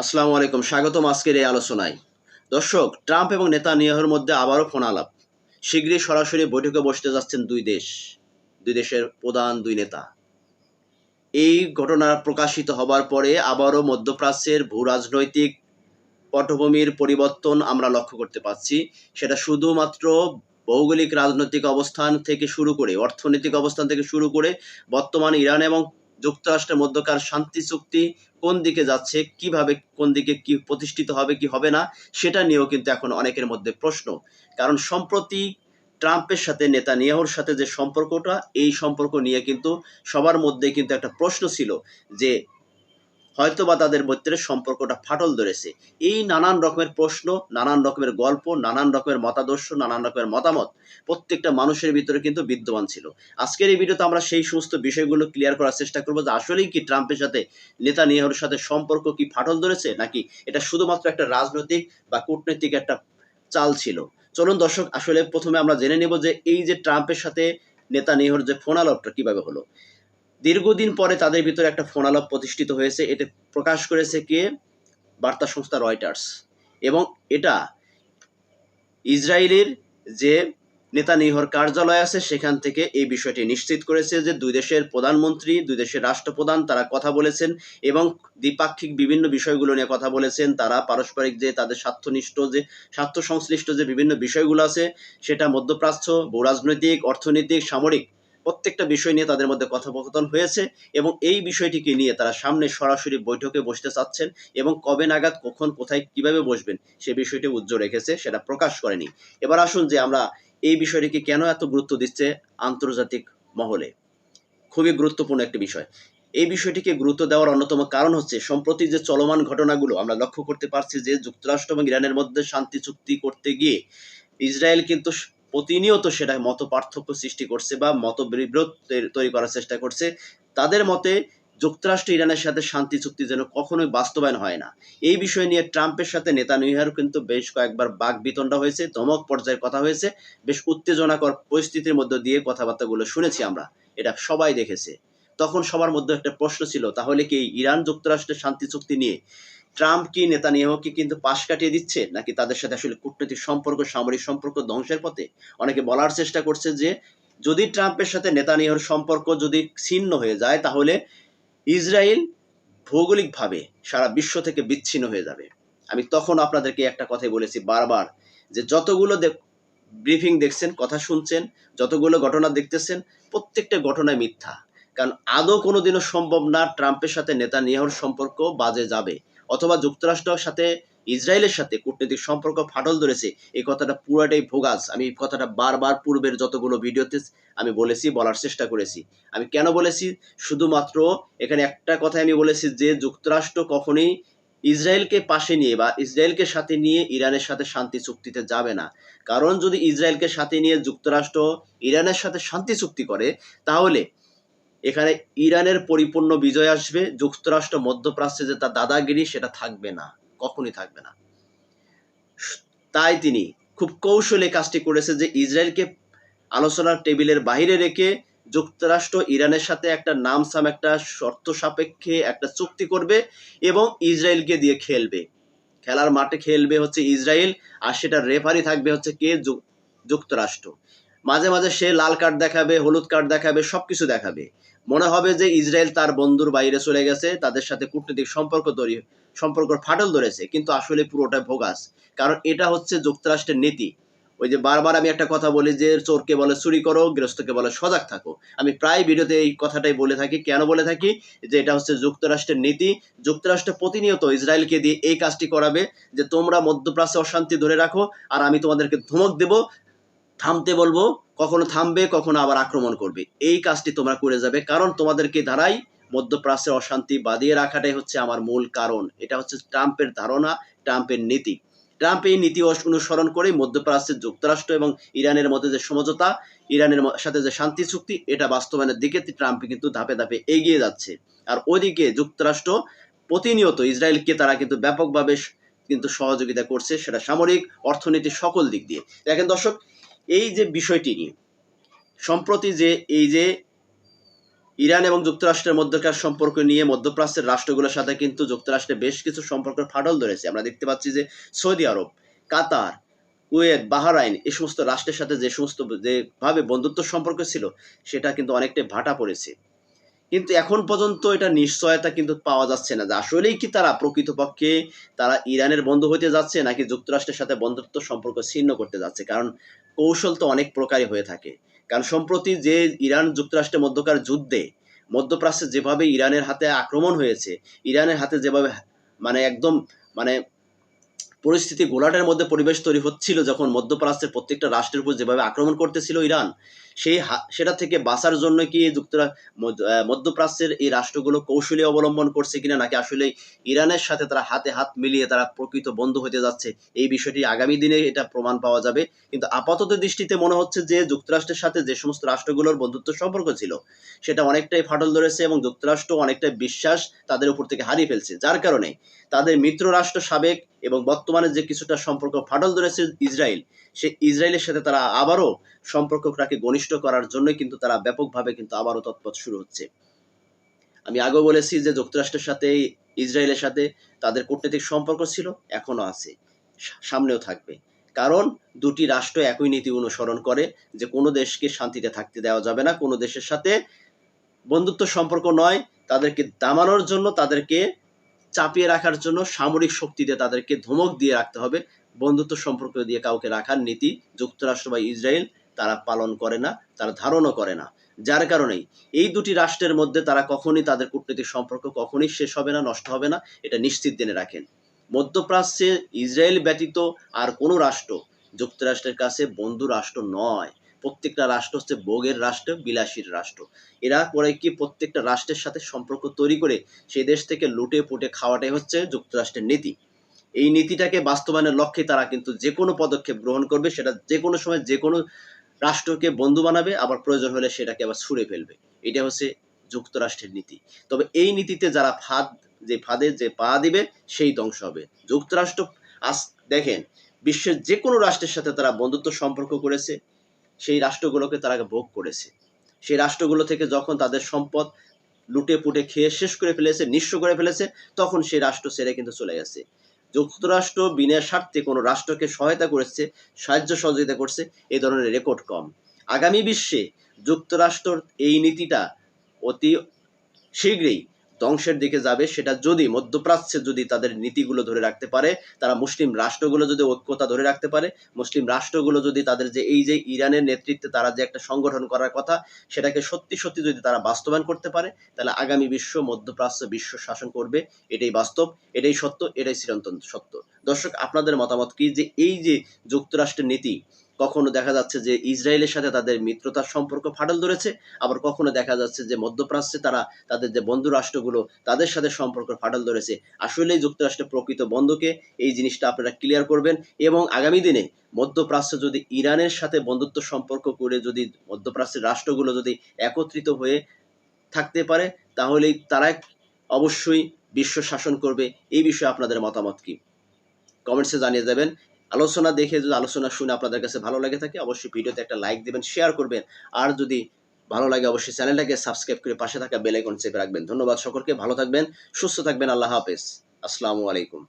আসসালামু আলাইকুম, স্বাগতম আজকের এই আলোচনায়। দর্শক, ট্রাম্প এবং নেতানিয়াহুর মধ্যে আবারও ফোন আলাপ। শীঘ্রই সরাসরি বৈঠকে বসতে যাচ্ছেন দুই দেশের প্রধান দুই নেতা। এই ঘটনা প্রকাশিত হবার পরে আবারও মধ্যপ্রাচ্যের ভূ রাজনৈতিক পটভূমির পরিবর্তন আমরা লক্ষ্য করতে পারছি। সেটা শুধুমাত্র ভৌগোলিক রাজনৈতিক অবস্থান থেকে শুরু করে, অর্থনৈতিক অবস্থান থেকে শুরু করে বর্তমানে ইরান এবং যুক্তরাষ্ট্রের মধ্যকার শান্তি চুক্তি কোন দিকে যাচ্ছে, কিভাবে কোন দিকে কি প্রতিষ্ঠিত হবে কি হবে না, সেটা নিয়েও কিন্তু এখন অনেকের মধ্যে প্রশ্ন। কারণ সম্প্রতি ট্রাম্পের সাথে নেতানিয়াহুর সাথে যে সম্পর্কটা, এই সম্পর্ক নিয়ে কিন্তু সবার মধ্যে কিন্তু একটা প্রশ্ন ছিল যে হয়তোবা তাদের মধ্যে সম্পর্কটা ফাটল ধরেছে। এই নানান রকমের প্রশ্ন, নানান রকমের গল্প, নানান রকমের মতাদর্শ, নানান রকমের মতামত প্রত্যেকটা মানুষের ভিতরে কিন্তু বিদ্যমান ছিল। আজকের এই ভিডিওতে আমরা সেই সমস্ত বিষয়গুলো ক্লিয়ার করার চেষ্টা করবো যে আসলেই কি ট্রাম্পের সাথে নেতানিয়াহুর সাথে সম্পর্ক কি ফাটল ধরেছে, নাকি এটা শুধুমাত্র একটা রাজনৈতিক বা কূটনৈতিক একটা চাল ছিল। চলুন দর্শক, আসলে প্রথমে আমরা জেনে নেব যে এই যে ট্রাম্পের সাথে নেতানিয়াহুর যে ফোন আলাপটা কিভাবে হলো। দীর্ঘদিন পরে তাদের ভিতরে একটা ফোন আলাপ প্রতিষ্ঠিত হয়েছে। এটা প্রকাশ করেছে কে? বার্তা সংস্থা রয়টার্স। এবং এটা ইসরায়েলের যে নেতানিয়াহুর কার্যালয় আছে সেখান থেকে এই বিষয়টি নিশ্চিত করেছে যে দুই দেশের প্রধানমন্ত্রী, দুই দেশের রাষ্ট্রপ্রধান তারা কথা বলেছেন এবং দ্বিপাক্ষিক বিভিন্ন বিষয়গুলো নিয়ে কথা বলেছেন। তারা পারস্পরিক যে তাদের স্বার্থ সংশ্লিষ্ট যে বিভিন্ন বিষয়গুলো আছে, সেটা মধ্যপ্রাচ্য, ভূরাজনৈতিক, অর্থনৈতিক, সামরিক প্রত্যেকটা বিষয় নিয়ে তাদের মধ্যে কথোপকথন হয়েছে। এবং এই বিষয়টিকে নিয়ে তারা সামনে সরাসরি বৈঠকে বসতে চাচ্ছেন এবং কবে নাগাদ, কখন, কোথায়, কিভাবে বসবেন সে বিষয়টি উজ্জ্বল রেখেছে, সেটা প্রকাশ করেনি। এবার আসুন যে আমরা এই বিষয়টিকে কেন এত গুরুত্ব দিচ্ছে আন্তর্জাতিক মহলে। খুবই গুরুত্বপূর্ণ একটি বিষয়। এই বিষয়টিকে গুরুত্ব দেওয়ার অন্যতম কারণ হচ্ছে সম্প্রতি যে চলমান ঘটনাগুলো আমরা লক্ষ্য করতে পারছি যে যুক্তরাষ্ট্র এবং ইরানের মধ্যে শান্তি চুক্তি করতে গিয়ে ইসরায়েল কিন্তু প্রতিনিয়ত সেটা মত পার্থক্য সৃষ্টি করছে বা মতবিরোধ তৈরি করার চেষ্টা করছে। তাদের মতে যুক্তরাষ্ট্র ইরানের সাথে শান্তি চুক্তি যেন কখনোই বাস্তবায়ন হয় না। এই বিষয় নিয়ে ট্রাম্পের সাথে নেতানিয়াহুর কিন্তু বেশ কয়েকবার বাকবিতণ্ডা হয়েছে, ধমক পর্যায়ের কথা হয়েছে, বেশ উত্তেজনাকর পরিস্থিতির মধ্য দিয়ে কথাবার্তাগুলো শুনেছি আমরা। এটা সবাই দেখেছে। তখন সবার মধ্যে একটা প্রশ্ন ছিল, তাহলে কি ইরান যুক্তরাষ্ট্রের শান্তি চুক্তি নিয়ে ট্রাম্প কি নেতানিয়াহুকে কিন্তু পাশ কাটিয়ে দিচ্ছে, নাকি তাদের সাথে আসলে কূটনৈতিক সম্পর্ক, সামরিক সম্পর্ক ধ্বংসের পথে? অনেকে বলার চেষ্টা করছে যে যদি ট্রাম্পের সাথে নেতানিয়াহুর সম্পর্ক যদি ছিন্ন হয়ে যায়, তাহলে ইসরায়েল ভৌগোলিকভাবে সারা বিশ্ব থেকে বিচ্ছিন্ন হয়ে যাবে। আমি তখন আপনাদেরকে একটা কথাই বলেছি বারবার, যে যতগুলো ব্রিফিং দেখছেন, কথা শুনছেন, যতগুলো ঘটনা দেখতেছেন, প্রত্যেকটা ঘটনায় মিথ্যা। কারণ আদৌ কোনোদিনও সম্ভব না ট্রাম্পের সাথে নেতানিয়াহুর সম্পর্ক বাজে যাবে, অথবা যুক্তরাষ্ট্রের সাথে ইসরায়েলের সাথে কূটনৈতিক সম্পর্ক ফাটল ধরেছে, এই কথাটা পুরাটাই ভোগাস। আমি এই কথাটা বারবার পূর্বের যতগুলো ভিডিওতে আমি বলেছি, বলার চেষ্টা করেছি। আমি কেন বলেছি? শুধুমাত্র এখানে একটা কথাই আমি বলেছি যে যুক্তরাষ্ট্র কখনোই ইসরায়েলকে পাশে নিয়ে বা ইসরায়েলকে সাথে নিয়ে ইরানের সাথে শান্তি চুক্তিতে যাবে না। কারণ যদি ইসরায়েলকে সাথে নিয়ে যুক্তরাষ্ট্র ইরানের সাথে শান্তি চুক্তি করে, তাহলে এখানে ইরানের পরিপূর্ণ বিজয় আসবে। যুক্তরাষ্ট্র মধ্যপ্রাচ্যে যে তার দাদাগিরি, সেটা থাকবে না, কখনই থাকবে না। তাই তিনি খুব কৌশলে কাজটি করেছে যে ইসরায়েলকে আলোচনার টেবিলের বাইরে রেখে যুক্তরাষ্ট্র ইরানের সাথে একটা নামসাম একটা শর্ত সাপেক্ষে একটা চুক্তি করবে এবং ইসরায়েলকে দিয়ে খেলবে। খেলার মাঠে খেলবে হচ্ছে ইসরায়েল, আর সেটা রেফারি থাকবে হচ্ছে কে? যুক্তরাষ্ট্র। মাঝে মাঝে সে লাল কার্ড দেখাবে, হলুদ কার্ড দেখাবে, সবকিছু দেখাবে। মনে হবে যে ইসরায়েল তার বন্ধুর বাইরে চলে গেছে, তাদের সাথে কূটনৈতিক সম্পর্ক ফাটল ধরেছে, কিন্তু আসলে পুরোটা ভোগাস। কারণ এটা হচ্ছে যুক্তরাষ্ট্রের নীতি। ওই যে বারবার আমি একটা কথা বলি যে চোরকে বলে চুরি করো, গৃহস্থকে বলে সজাগ থাকো। আমি প্রায় ভিডিওতে এই কথাটাই বলে থাকি। কেন বলে থাকি? যে এটা হচ্ছে যুক্তরাষ্ট্রের নীতি। যুক্তরাষ্ট্র প্রতিনিয়ত ইসরায়েলকে দিয়ে এই কাজটি করাবে যে তোমরা মধ্যপ্রাচ্যে অশান্তি ধরে রাখো, আর আমি তোমাদেরকে ধমক দেব, থামতে বলবো, কখনো থামবে, কখনো আবার আক্রমণ করবে। এই কাজটি তোমরা করে যাবে, কারণ তোমাদেরকে দ্বারাই মধ্যপ্রাচ্যের অশান্তি বাঁধিয়ে রাখাটাই হচ্ছে আমার মূল কারণ। এটা হচ্ছে ট্রাম্পের ধারণা, ট্রাম্পের নীতি। ট্রাম্প এই নীতি অনুসরণ করে মধ্যপ্রাচ্যের যুক্তরাষ্ট্র এবং ইরানের মধ্যে যে সমঝোতা, ইরানের সাথে যে শান্তি চুক্তি, এটা বাস্তবায়নের দিকে ট্রাম্প কিন্তু ধাপে ধাপে এগিয়ে যাচ্ছে। আর ওইদিকে যুক্তরাষ্ট্র প্রতিনিয়ত ইসরায়েলকে তারা কিন্তু ব্যাপকভাবে কিন্তু সহযোগিতা করছে, সেটা সামরিক, অর্থনীতির সকল দিক দিয়ে। দেখেন দর্শক, এই যে বিষয়টি নিয়ে সম্প্রতি যে এই যে ইরান এবং যুক্তরাষ্ট্রের মধ্যকার সম্পর্ক নিয়ে মধ্যপ্রাচ্যের রাষ্ট্রগুলোর সাথে কিন্তু যুক্তরাষ্ট্রের বেশ কিছু সম্পর্কের ফাটল ধরেছে। আমরা দেখতে পাচ্ছি যে সৌদি আরব, কাতার, কুয়েত, বাহরাইন এই সমস্ত রাষ্ট্রের সাথে যেভাবে বন্ধুত্ব সম্পর্ক ছিল সেটা কিন্তু অনেকটাই ভাটা পড়েছে। কিন্তু এখন পর্যন্ত এটা নিশ্চয়তা কিন্তু পাওয়া যাচ্ছে না যে আসলেই কি তারা প্রকৃতপক্ষে তারা ইরানের বন্ধু হতে যাচ্ছে নাকি যুক্তরাষ্ট্রের সাথে বন্ধুত্ব সম্পর্ক ছিন্ন করতে যাচ্ছে। কারণ কৌশল তো অনেক প্রকারই হয়ে থাকে। কারণ সম্প্রতি যে ইরান যুক্তরাষ্ট্রের মধ্যকার যুদ্ধে মধ্যপ্রাচ্যে যেভাবে ইরানের হাতে আক্রমণ হয়েছে, ইরানের হাতে যেভাবে একদম মানে পরিস্থিতি গোলাটের মধ্যে পরিবেশ তৈরি হচ্ছিল, যখন মধ্যপ্রাচ্যের প্রত্যেকটা রাষ্ট্রের উপর যেভাবে আক্রমণ করতেছিল ইরান, সেটা থেকে বাঁচার জন্য কি মধ্যপ্রাচ্যের এই রাষ্ট্রগুলো কৌশলী অবলম্বন করছে কিনা, নাকি আসলে ইরানের সাথে তারা হাতে হাত মিলিয়ে তারা প্রকৃত বন্ধু হতে যাচ্ছে, এই বিষয়টি আগামী দিনে এটা প্রমাণ পাওয়া যাবে। কিন্তু আপাতত দৃষ্টিতে মনে হচ্ছে যে যুক্তরাষ্ট্রের সাথে যে সমস্ত রাষ্ট্রগুলোর বন্ধুত্ব সম্পর্ক ছিল সেটা অনেকটাই ফাটল ধরেছে এবং যুক্তরাষ্ট্র অনেকটাই বিশ্বাস তাদের উপর থেকে হারিয়ে ফেলছে, যার কারণে তাদের মিত্র রাষ্ট্র সাবেক এবং বর্তমানে যে কিছুটা সম্পর্ক ফাটল ধরেছে ইসরায়েল, সেই ইসরায়েলের সাথে তারা আবারও সম্পর্কটাকে ঘনিষ্ঠ করার জন্য কিন্তু তারা ব্যাপকভাবে কিন্তু আবারও তৎপর শুরু হচ্ছে। আমি আগেও বলেছি যে যুক্তরাষ্ট্রের সাথে ইসরায়েলের সাথে তাদের কূটনৈতিক সম্পর্ক ছিল, এখনো আছে, সামনেও থাকবে। কারণ দুটি রাষ্ট্র একই নীতি অনুসরণ করে যে কোনো দেশকে শান্তিতে থাকতে দেওয়া যাবে না, কোনো দেশের সাথে বন্ধুত্ব সম্পর্ক নয়, তাদেরকে দামানোর জন্য, তাদেরকে চাপিয়ে রাখার জন্য সামরিক শক্তি দিয়ে তাদেরকে ধমক দিয়ে রাখতে হবে। বন্ধুত্ব সম্পর্ক দিয়ে কাউকে রাখার নীতি যুক্তরাষ্ট্র বা ইসরায়েল তারা পালন করে না, তারা ধারণও করে না। যার কারণেই এই দুটি রাষ্ট্রের মধ্যে তারা কখনই তাদের কূটনৈতিক সম্পর্ক কখনই শেষ হবে না, নষ্ট হবে না, এটা নিশ্চিত জেনে রাখেন। মধ্যপ্রাচ্যে ইসরায়েল ব্যতীত আর কোনো রাষ্ট্র যুক্তরাষ্ট্রের কাছে বন্ধু রাষ্ট্র নয়। প্রত্যেকটা রাষ্ট্র হচ্ছে ভোগের রাষ্ট্র, বিলাসীর রাষ্ট্র। এরা করে কি প্রত্যেকটা রাষ্ট্রের সাথে সম্পর্ক তৈরি করে সেই দেশ থেকে লুটে পুটে খাওয়াটাই হচ্ছে যুক্তরাষ্ট্রের নীতি। এই নীতিটাকে বাস্তবায়নের লক্ষ্যে তারা কিন্তু যে কোনো পদক্ষেপ গ্রহণ করবে, সেটা যে কোনো সময় যে কোনো রাষ্ট্রকে বন্ধু বানাবে, আবার প্রয়োজন হলে সেটাকে আবার ছুঁড়ে ফেলবে। এটা হচ্ছে যুক্তরাষ্ট্রের নীতি। তবে এই নীতিতে যারা ফাঁদে যে পা দিবে সেই ধ্বংস হবে। যুক্তরাষ্ট্র আজ দেখেন বিশ্বের যে কোনো রাষ্ট্রের সাথে তারা বন্ধুত্ব সম্পর্ক করেছে, সেই রাষ্ট্রগুলোকে তারা ভোগ করেছে। সেই রাষ্ট্রগুলো থেকে যখন তাদের সম্পদ লুটে পুটে খেয়ে শেষ করে ফেলেছে, নিঃস্ব করে ফেলেছে, তখন সেই রাষ্ট্র ছেড়ে কিন্তু চলে গেছে। যুক্তরাষ্ট্র বিনা স্বার্থে কোনো রাষ্ট্রকে সহায়তা করেছে, সাহায্য সহযোগিতা করছে, এ ধরনের রেকর্ড কম। আগামী বিশ্বে যুক্তরাষ্ট্র এই নীতিটা অতি শীঘ্রই ধ্বংসের দিকে যাবে। সেটা যদি মধ্যপ্রাচ্যে যদি তাদের নীতিগুলো ধরে রাখতে পারে, তারা মুসলিম রাষ্ট্রগুলো যদি ঐক্যতা ধরে রাখতে পারে, মুসলিম রাষ্ট্রগুলো যদি তাদের যে ইরানের নেতৃত্বে তারা যে একটা সংগঠন করার কথা সেটাকে সত্যি সত্যি যদি তারা বাস্তবায়ন করতে পারে, তাহলে আগামী মধ্যপ্রাচ্য বিশ্ব শাসন করবে। এটাই বাস্তব, এটাই সত্য, এটাই চিরন্তন সত্য। দর্শক, আপনাদের মতামত কি যে এই যে যুক্তরাষ্ট্রের নীতি, কখনো দেখা যাচ্ছে যে ইসরায়েলের সাথে তাদের মিত্রতার সম্পর্ক ফাটল ধরেছে, আবার কখনো দেখা যাচ্ছে যে মধ্যপ্রাচ্যে তারা তাদের যে বন্ধু রাষ্ট্রগুলো তাদের সাথে সম্পর্ক ফাটল ধরেছে। আসলেই যুক্তরাষ্ট্রের প্রকৃত বন্ধুকে, এই জিনিসটা আপনারা ক্লিয়ার করবেন। এবং আগামী দিনে মধ্যপ্রাচ্য যদি ইরানের সাথে বন্ধুত্ব সম্পর্ক করে যদি মধ্যপ্রাচ্যের রাষ্ট্রগুলো যদি একত্রিত হয়ে থাকতে পারে, তাহলেই তারা অবশ্যই বিশ্ব শাসন করবে। এই বিষয়ে আপনাদের মতামত কি, কমেন্টসে জানিয়ে যাবেন। আলোচনা দেখে যদি আলোচনা শুনে আপনাদের কাছে ভালো লাগে থাকে, অবশ্যই ভিডিওতে একটা লাইক দিবেন, শেয়ার করবেন। আর যদি ভালো লাগে অবশ্যই চ্যানেলটাকে সাবস্ক্রাইব করে পাশে থাকা বেল আইকন চেপে রাখবেন। ধন্যবাদ সকলকে, ভালো থাকবেন, সুস্থ থাকবেন। আল্লাহ হাফেজ। আসসালামু আলাইকুম।